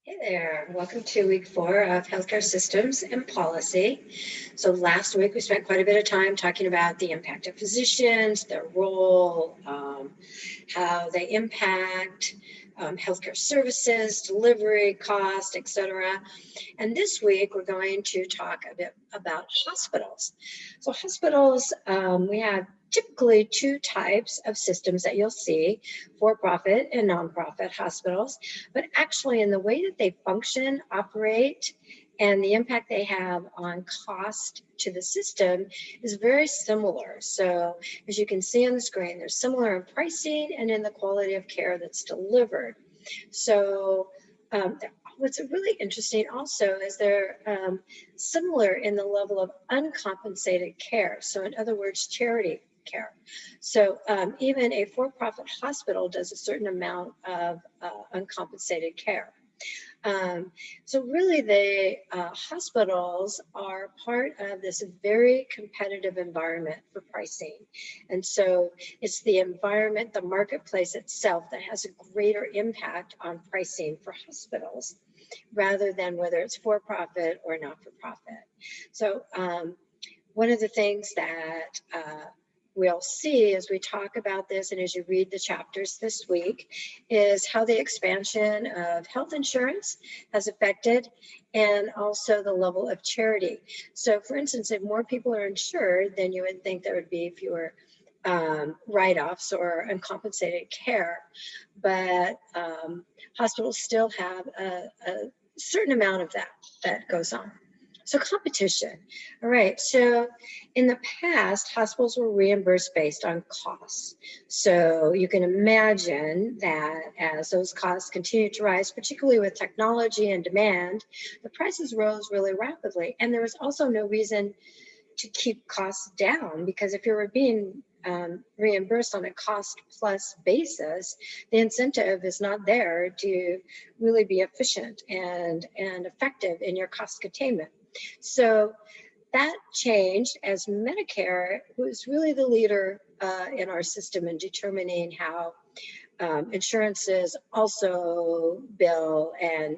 Hey there, welcome to week 4 of Healthcare Systems and Policy. So last week we spent quite a bit of time talking about the impact of physicians, their role, how they impact healthcare services, delivery, cost, etc. And this week we're going to talk a bit about hospitals. So hospitals, we have typically two types of systems that you'll see, for-profit and nonprofit hospitals. But actually in the way that they function, operate, and the impact they have on cost to the system is very similar. So as you can see on the screen, they're similar in pricing and in the quality of care that's delivered. So what's really interesting also is they're similar in the level of uncompensated care. So in other words, charity care. So even a for-profit hospital does a certain amount of uncompensated care. So really the hospitals are part of this very competitive environment for pricing. And so it's the environment, the marketplace itself that has a greater impact on pricing for hospitals rather than whether it's for-profit or not-for-profit. So one of the things that we'll see as we talk about this and as you read the chapters this week is how the expansion of health insurance has affected and also the level of charity. So for instance, if more people are insured, then you would think there would be fewer write-offs or uncompensated care, but hospitals still have a certain amount of that goes on. So competition. All right, so in the past, hospitals were reimbursed based on costs. So you can imagine that as those costs continue to rise, particularly with technology and demand, the prices rose really rapidly. And there was also no reason to keep costs down, because if you were being reimbursed on a cost plus basis, the incentive is not there to really be efficient and effective in your cost containment. So that changed as Medicare was really the leader in our system in determining how insurances also bill and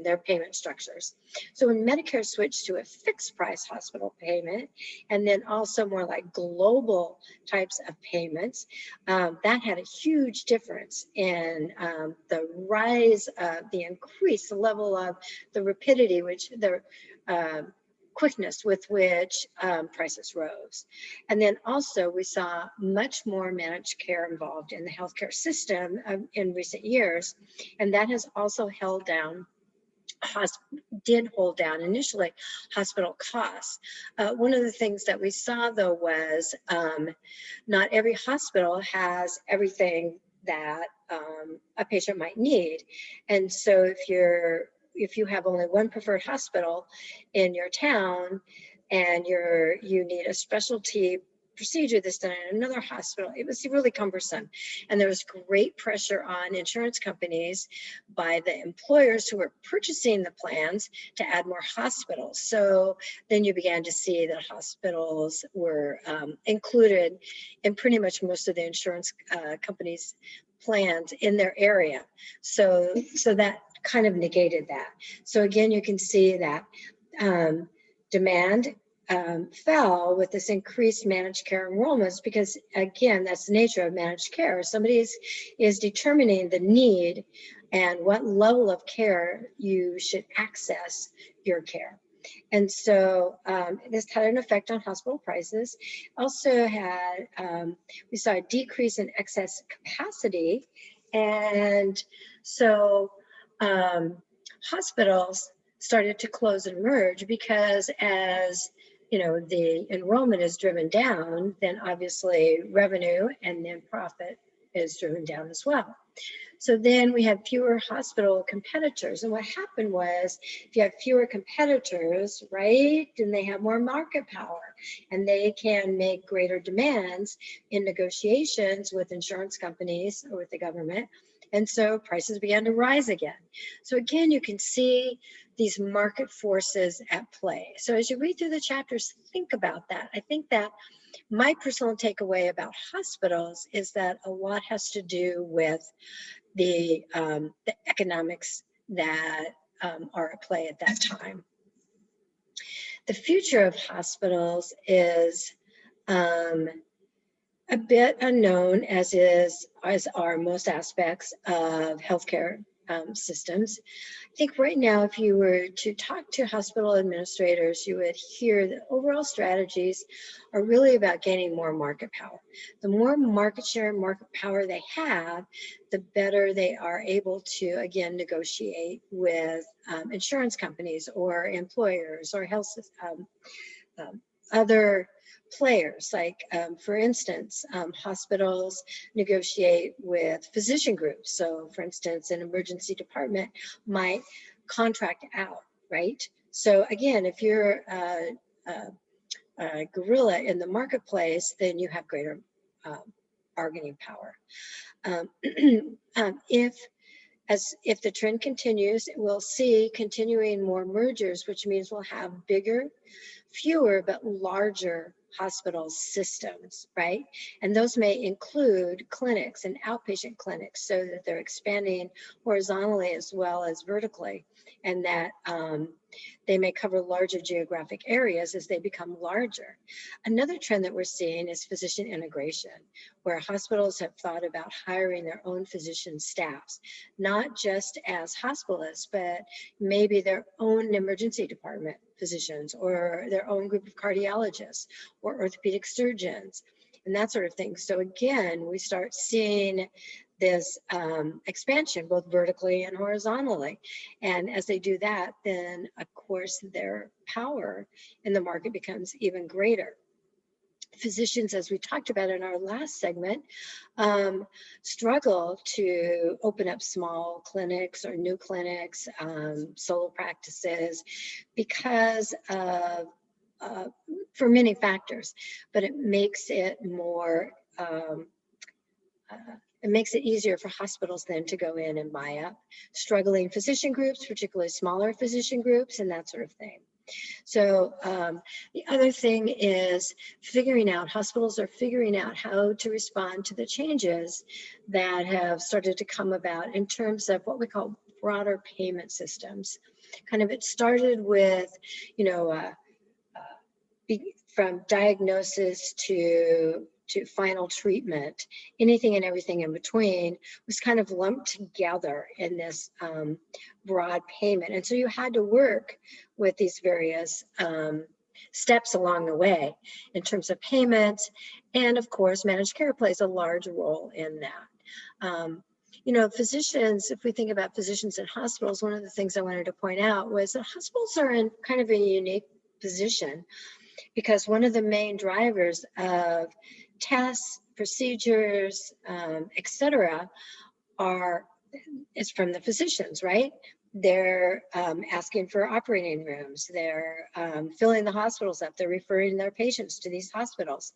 their payment structures. So when Medicare switched to a fixed price hospital payment and then also more like global types of payments, that had a huge difference in the rise of the increase, the level of the rapidity, which the quickness with which prices rose. And then also we saw much more managed care involved in the healthcare system in recent years. And that has also held down did hold down initially hospital costs. One of the things that we saw though was not every hospital has everything that a patient might need. And so if you have only one preferred hospital in your town and you need a specialty procedure that's done in another hospital, it was really cumbersome. And there was great pressure on insurance companies by the employers who were purchasing the plans to add more hospitals. So then you began to see that hospitals were included in pretty much most of the insurance companies' plans in their area. So that kind of negated that. So again, you can see that demand fell with this increased managed care enrollments, because again, that's the nature of managed care. Somebody is determining the need and what level of care you should access your care. And so this had an effect on hospital prices. Also had, we saw a decrease in excess capacity. And so hospitals started to close and merge, because as you know, the enrollment is driven down, then obviously revenue and then profit is driven down as well. So then we have fewer hospital competitors. And what happened was, if you have fewer competitors, right, then they have more market power and they can make greater demands in negotiations with insurance companies or with the government. And so prices began to rise again. So again, you can see these market forces at play. So as you read through the chapters, think about that. I think that my personal takeaway about hospitals is that a lot has to do with the economics that are at play at that time. The future of hospitals is a bit unknown, as are most aspects of healthcare systems. I think right now, if you were to talk to hospital administrators, you would hear that overall strategies are really about gaining more market power. The more market share and market power they have, the better they are able to, again, negotiate with insurance companies or employers or health other players. Like, for instance, hospitals negotiate with physician groups. So, for instance, an emergency department might contract out, right? So, again, if you're a gorilla in the marketplace, then you have greater bargaining power. If the trend continues, we'll see continuing more mergers, which means we'll have bigger, fewer, but larger hospital systems, right? And those may include clinics and outpatient clinics, so that they're expanding horizontally as well as vertically, and that they may cover larger geographic areas as they become larger. Another trend that we're seeing is physician integration, where hospitals have thought about hiring their own physician staffs, not just as hospitalists, but maybe their own emergency department physicians or their own group of cardiologists or orthopedic surgeons and that sort of thing. So again, we start seeing this expansion both vertically and horizontally. And as they do that, then of course their power in the market becomes even greater. Physicians, as we talked about in our last segment, struggle to open up small clinics or new clinics, solo practices, because of for many factors, but it makes it more it makes it easier for hospitals then to go in and buy up struggling physician groups, particularly smaller physician groups and that sort of thing. So the other thing is hospitals are figuring out how to respond to the changes that have started to come about in terms of what we call broader payment systems. It started with, from diagnosis to final treatment, anything and everything in between was kind of lumped together in this broad payment. And so you had to work with these various steps along the way in terms of payments. And of course, managed care plays a large role in that. Physicians, if we think about physicians in hospitals, one of the things I wanted to point out was that hospitals are in kind of a unique position, because one of the main drivers of tests, procedures, etc., is from the physicians, right? They're asking for operating rooms. They're filling the hospitals up. They're referring their patients to these hospitals.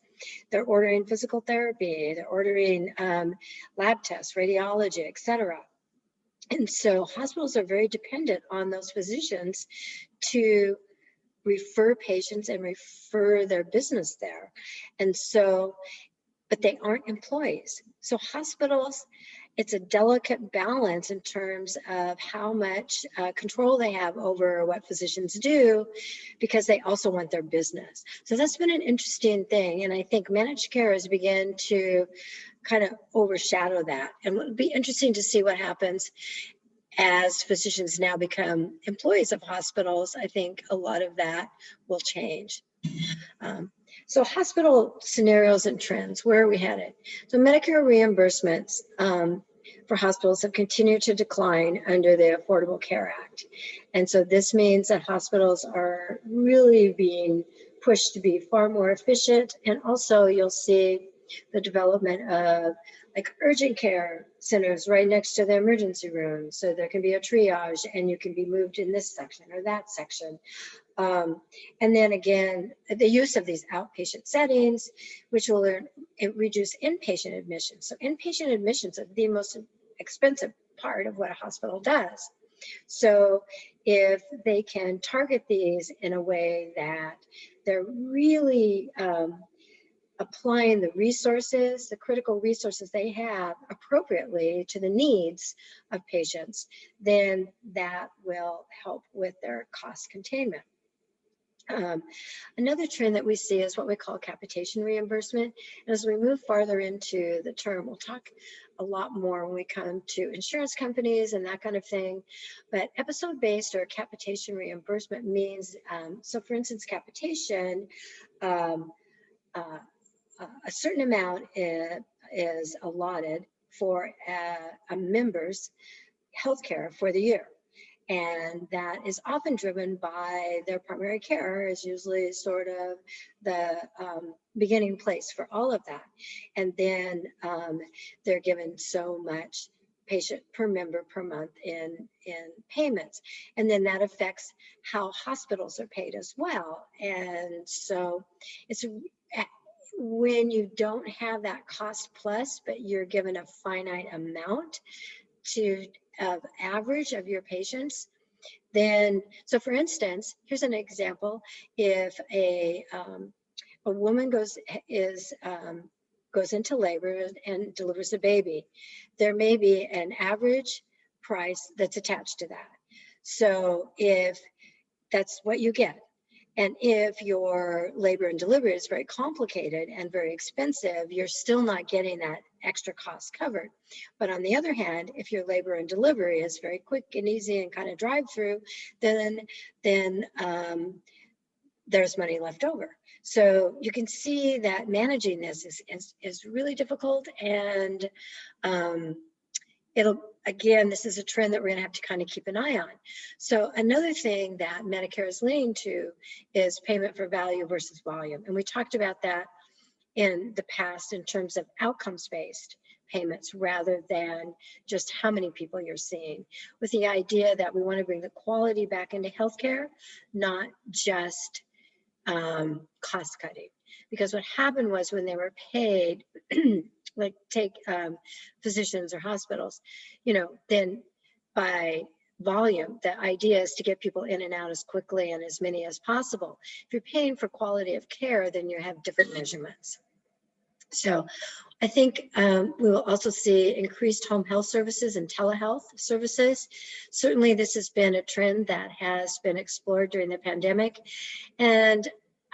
They're ordering physical therapy. They're ordering lab tests, radiology, etc. And so hospitals are very dependent on those physicians to refer patients and refer their business there. And so, but they aren't employees. So hospitals, it's a delicate balance in terms of how much control they have over what physicians do, because they also want their business. So that's been an interesting thing. And I think managed care has begun to kind of overshadow that. And it would be interesting to see what happens as physicians now become employees of hospitals. I think a lot of that will change. So hospital scenarios and trends, where are we headed? So Medicare reimbursements for hospitals have continued to decline under the Affordable Care Act. And so this means that hospitals are really being pushed to be far more efficient. And also you'll see the development of like urgent care centers right next to the emergency room. So there can be a triage and you can be moved in this section or that section. And then again, the use of these outpatient settings, which will reduce inpatient admissions. So inpatient admissions are the most expensive part of what a hospital does. So if they can target these in a way that they're really applying the resources, the critical resources they have appropriately to the needs of patients, then that will help with their cost containment. Another trend that we see is what we call capitation reimbursement. And as we move farther into the term, we'll talk a lot more when we come to insurance companies and that kind of thing. But episode-based or capitation reimbursement means, so for instance, capitation, a certain amount is allotted for a member's healthcare for the year. And that is often driven by their primary care, is usually sort of the beginning place for all of that. And then they're given so much patient per member per month in payments. And then that affects how hospitals are paid as well. And so it's when you don't have that cost plus, but you're given a finite amount of average of your patients, then, so for instance, here's an example. If a woman goes into labor and delivers a baby, there may be an average price that's attached to that. So if that's what you get, and if your labor and delivery is very complicated and very expensive, you're still not getting that extra cost covered. But on the other hand, if your labor and delivery is very quick and easy and kind of drive through, then there's money left over. So you can see that managing this is really difficult, and again, this is a trend that we're going to have to kind of keep an eye on. So another thing that Medicare is leaning to is payment for value versus volume. And we talked about that in the past in terms of outcomes-based payments rather than just how many people you're seeing, with the idea that we want to bring the quality back into healthcare, not just cost cutting. Because what happened was when they were paid, like take physicians or hospitals, then by volume, the idea is to get people in and out as quickly and as many as possible. If you're paying for quality of care, then you have different measurements. So I think we will also see increased home health services and telehealth services. Certainly this has been a trend that has been explored during the pandemic. And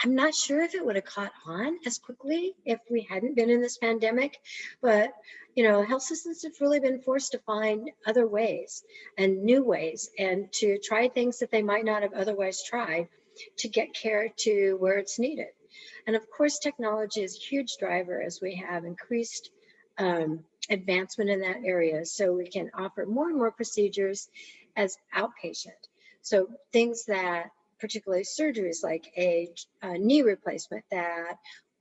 I'm not sure if it would have caught on as quickly if we hadn't been in this pandemic, but health systems have really been forced to find other ways and new ways and to try things that they might not have otherwise tried to get care to where it's needed. And of course, technology is a huge driver as we have increased advancement in that area. So we can offer more and more procedures as outpatient. So things that, particularly surgeries like a knee replacement that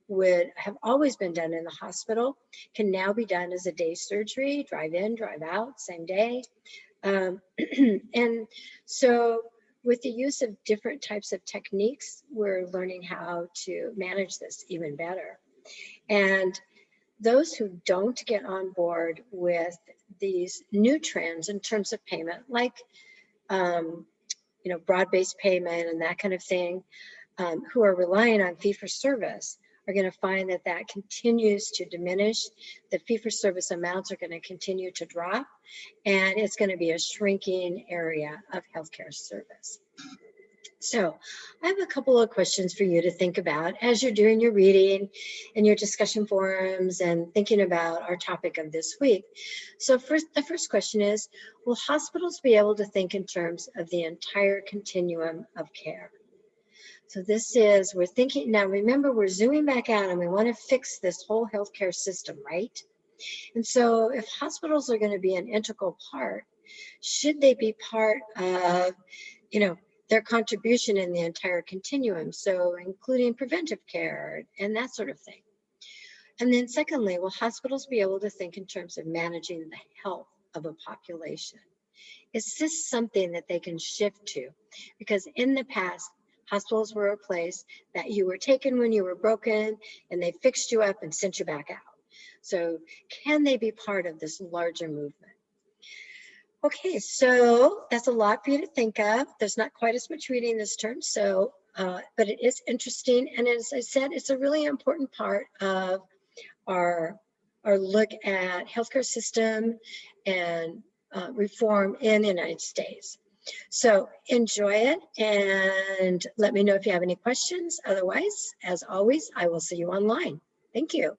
would have always been done in the hospital, can now be done as a day surgery, drive in, drive out, same day. And so with the use of different types of techniques, we're learning how to manage this even better. And those who don't get on board with these new trends in terms of payment, like broad-based payment and that kind of thing, who are relying on fee-for-service are going to find that that continues to diminish. The fee-for-service amounts are going to continue to drop, and it's going to be a shrinking area of healthcare service. So I have a couple of questions for you to think about as you're doing your reading and your discussion forums and thinking about our topic of this week. So the first question is, will hospitals be able to think in terms of the entire continuum of care? So this is, we're thinking, now remember, we're zooming back out and we want to fix this whole healthcare system, right? And so if hospitals are going to be an integral part, should they be part of, their contribution in the entire continuum, so including preventive care and that sort of thing? And then secondly, will hospitals be able to think in terms of managing the health of a population? Is this something that they can shift to? Because in the past, hospitals were a place that you were taken when you were broken and they fixed you up and sent you back out. So can they be part of this larger movement? Okay, so that's a lot for you to think of. There's not quite as much reading this term, so but it is interesting. And as I said, it's a really important part of our look at healthcare system and reform in the United States. So enjoy it and let me know if you have any questions. Otherwise, as always, I will see you online. Thank you.